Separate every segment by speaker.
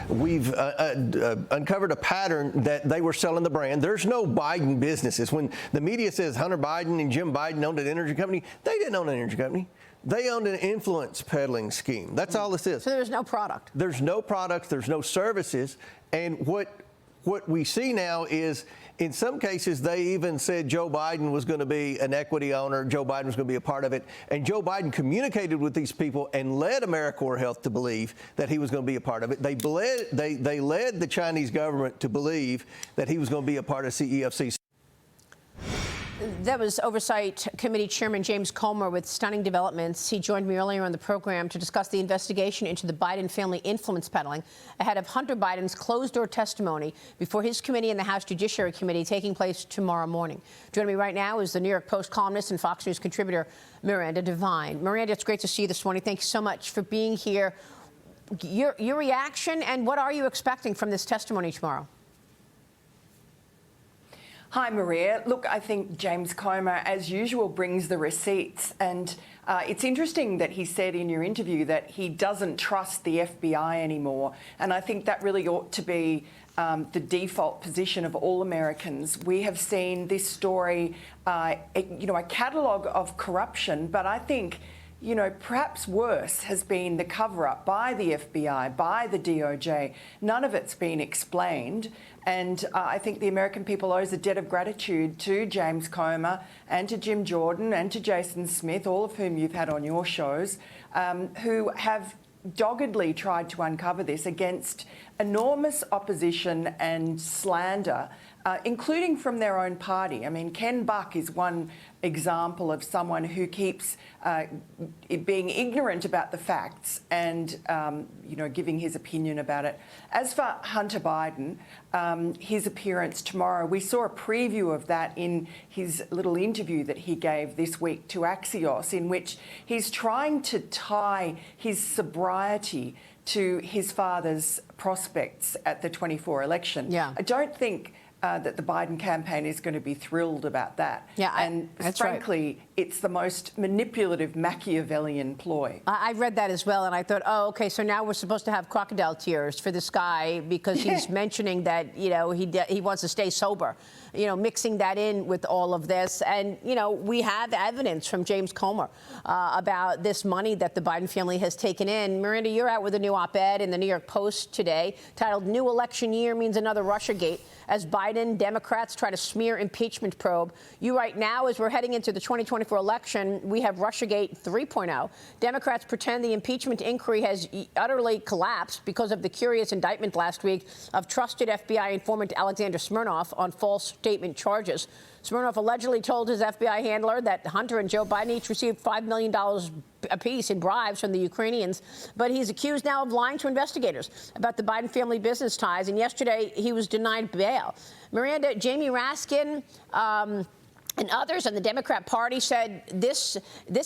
Speaker 1: we've uncovered a pattern that they were selling the brand. There's no Biden businesses. When the media says Hunter Biden and Jim Biden owned an energy company, they didn't own an energy company. They owned an influence peddling scheme. That's all this is.
Speaker 2: So there's no product.
Speaker 1: There's no products. There's no services. And what we see now is, in some cases, they even said Joe Biden was going to be an equity owner. Joe Biden was going to be a part of it. And Joe Biden communicated with these people and led AmeriCorps Health to believe that he was going to be a part of it. They led the Chinese government to believe that he was going to be a part of CEFC.
Speaker 2: That was Oversight Committee Chairman James Comer with stunning developments. He joined me earlier on the program to discuss the investigation into the Biden family influence peddling ahead of Hunter Biden's closed-door testimony before his committee and the House Judiciary Committee taking place tomorrow morning. Joining me right now is the New York Post columnist and Fox News contributor Miranda Devine. Miranda, it's great to see you this morning. Thank you so much for being here. Your reaction, and what are you expecting from this testimony tomorrow?
Speaker 3: Hi, Maria. Look, I think James Comer, as usual, brings the receipts. And it's interesting that he said in your interview that he doesn't trust the FBI anymore. And I think that really ought to be the default position of all Americans. We have seen this story, a catalogue of corruption, but I think, perhaps worse has been the cover-up by the FBI, by the DOJ. None of it's been explained. And I think the American people owes a debt of gratitude to James Comer and to Jim Jordan and to Jason Smith, all of whom you've had on your shows, who have doggedly tried to uncover this against enormous opposition and slander, including from their own party. I mean, Ken Buck is one example of someone who keeps being ignorant about the facts and, giving his opinion about it. As for Hunter Biden, his appearance tomorrow, we saw a preview of that in his little interview that he gave this week to Axios, in which he's trying to tie his sobriety to his father's prospects at the 24 election.
Speaker 2: Yeah.
Speaker 3: I don't think that the Biden campaign is going to be thrilled about that.
Speaker 2: Yeah,
Speaker 3: and frankly, it's the most manipulative Machiavellian ploy.
Speaker 2: I read that as well, and I thought, oh, okay, so now we're supposed to have crocodile tears for this guy because he's mentioning that, he wants to stay sober, mixing that in with all of this. And, we have evidence from James Comer about this money that the Biden family has taken in. Miranda, you're out with a new op-ed in the New York Post today titled "New Election Year Means Another Russiagate" as Biden Democrats try to smear impeachment probe. You right now, as we're heading into the 2024 election, we have Russiagate 3.0. Democrats pretend the impeachment inquiry has utterly collapsed because of the curious indictment last week of trusted FBI informant Alexander Smirnov on false statement charges. Smirnov allegedly told his FBI handler that Hunter and Joe Biden each received $5 million apiece in bribes from the Ukrainians, but he's accused now of lying to investigators about the Biden family business ties, and yesterday he was denied bail. Miranda, Jamie Raskin, and others on the Democrat Party said this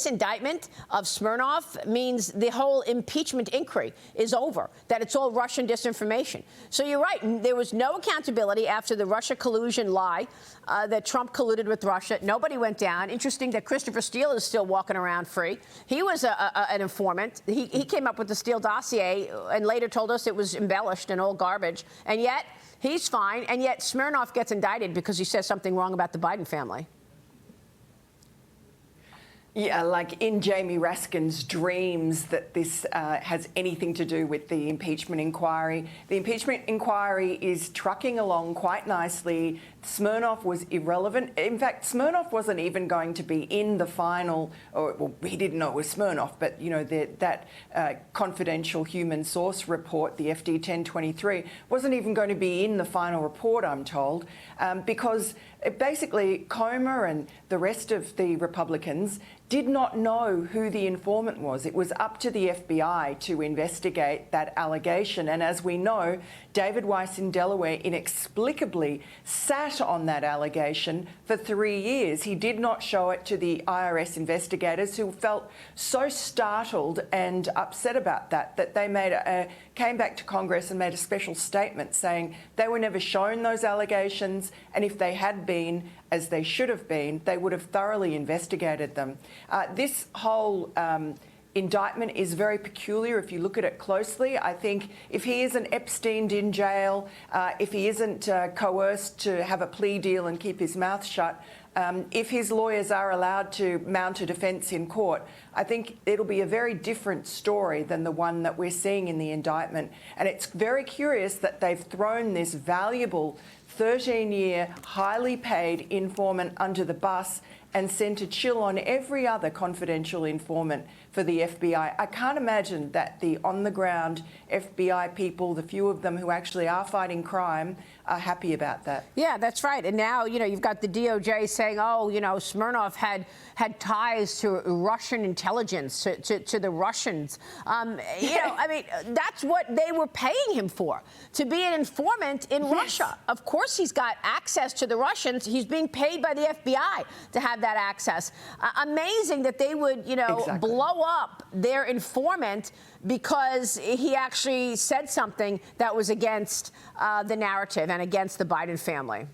Speaker 2: indictment of Smirnov means the whole impeachment inquiry is over, that it's all Russian disinformation. So you're right. There was no accountability after the Russia collusion lie that Trump colluded with Russia. Nobody went down. Interesting that Christopher Steele is still walking around free. He was an informant. He came up with the Steele dossier and later told us it was embellished and all garbage. And yet he's fine. And yet Smirnov gets indicted because he says something wrong about the Biden family.
Speaker 3: Yeah, like in Jamie Raskin's dreams that this has anything to do with the impeachment inquiry. The impeachment inquiry is trucking along quite nicely. Smirnov was irrelevant. In fact, Smirnov wasn't even going to be in the final, well, he didn't know it was Smirnov, but, that confidential human source report, the FD 1023, wasn't even going to be in the final report, I'm told, because basically Comer and the rest of the Republicans did not know who the informant was. It was up to the FBI to investigate that allegation. And as we know, David Weiss in Delaware inexplicably sat on that allegation for 3 years. He did not show it to the IRS investigators, who felt so startled and upset about that they came back to Congress and made a special statement saying they were never shown those allegations, and if they had been, as they should have been, they would have thoroughly investigated them. This whole indictment is very peculiar if you look at it closely. I think if he isn't Epsteined in jail, if he isn't coerced to have a plea deal and keep his mouth shut, if his lawyers are allowed to mount a defence in court, I think it'll be a very different story than the one that we're seeing in the indictment. And it's very curious that they've thrown this valuable 13-year, highly paid informant under the bus and sent a chill on every other confidential informant for the FBI. I can't imagine that the on-the-ground FBI people, the few of them who actually are fighting crime, are happy about that.
Speaker 2: Yeah, that's right. And now, you've got the DOJ saying, oh, Smirnov had ties to Russian intelligence, to the Russians. I mean, that's what they were paying him for, to be an informant in Russia. Of course he's got access to the Russians. He's being paid by the FBI to have that access. Amazing that they would, blow up their informant because he actually said something that was against the narrative and against the Biden family.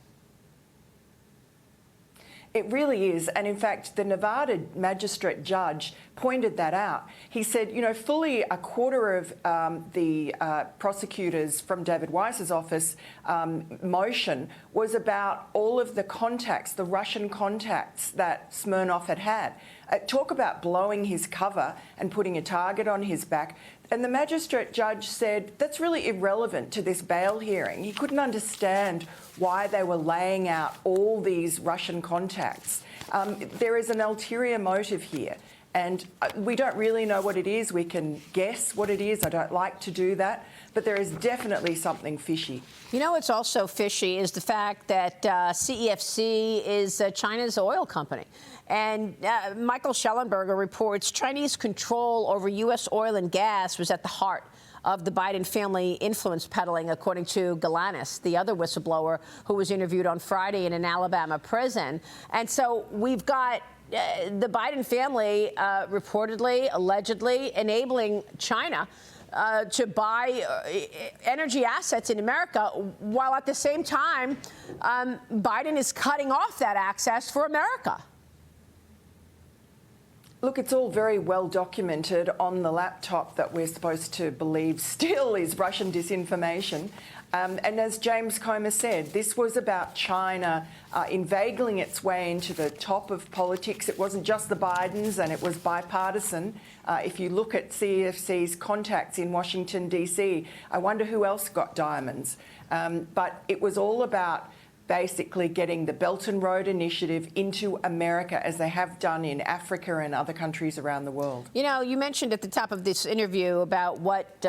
Speaker 3: It really is. And in fact, the Nevada magistrate judge pointed that out. He said, fully a quarter of the prosecutors from David Weiss's office motion was about all of the contacts, the Russian contacts that Smirnov had. Talk about blowing his cover and putting a target on his back. And the magistrate judge said that's really irrelevant to this bail hearing. He couldn't understand why they were laying out all these Russian contacts. There is an ulterior motive here. And we don't really know what it is. We can guess what it is. I don't like to do that. But there is definitely something fishy.
Speaker 2: What's also fishy is the fact that CEFC is China's oil company. And Michael Schellenberger reports Chinese control over U.S. oil and gas was at the heart of the Biden family influence peddling, according to Galanis, the other whistleblower who was interviewed on Friday in an Alabama prison. And so we've got the Biden family reportedly, allegedly enabling China to buy energy assets in America, while at the same time, Biden is cutting off that access for America.
Speaker 3: Look, it's all very well documented on the laptop that we're supposed to believe still is Russian disinformation. And as James Comer said, this was about China inveigling its way into the top of politics. It wasn't just the Bidens, and it was bipartisan. If you look at CEFC's contacts in Washington, D.C., I wonder who else got diamonds. But it was all about basically getting the Belt and Road Initiative into America, as they have done in Africa and other countries around the world.
Speaker 2: You mentioned at the top of this interview about what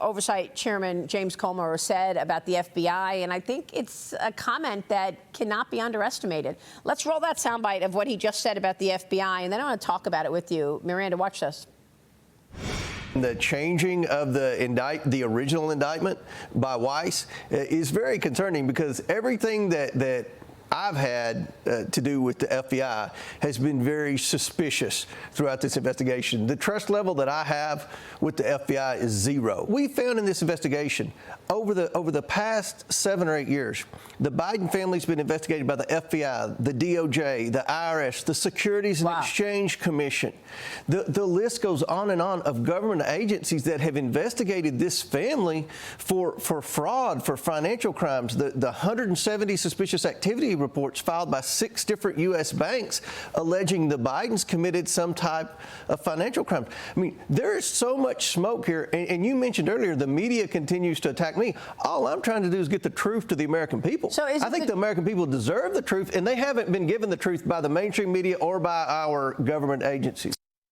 Speaker 2: Oversight Chairman James Comer said about the FBI, and I think it's a comment that cannot be underestimated. Let's roll that soundbite of what he just said about the FBI, and then I want to talk about it with you. Miranda, watch this.
Speaker 1: The changing of the original indictment by Weiss is very concerning, because everything that I've had to do with the FBI has been very suspicious throughout this investigation. The trust level that I have with the FBI is zero. We found in this investigation over the past 7 or 8 years, the Biden family's been investigated by the FBI, the DOJ, the IRS, the Securities and Exchange Commission. The list goes on and on of government agencies that have investigated this family for fraud, for financial crimes. The 170 suspicious activity reports filed by 6 different U.S. banks alleging the Bidens committed some type of financial crime. I mean, there is so much smoke here. And you mentioned earlier, the media continues to attack me. All I'm trying to do is get the truth to the American people.
Speaker 2: So
Speaker 1: I think the American people deserve the truth, and they haven't been given the truth by the mainstream media or by our government agencies.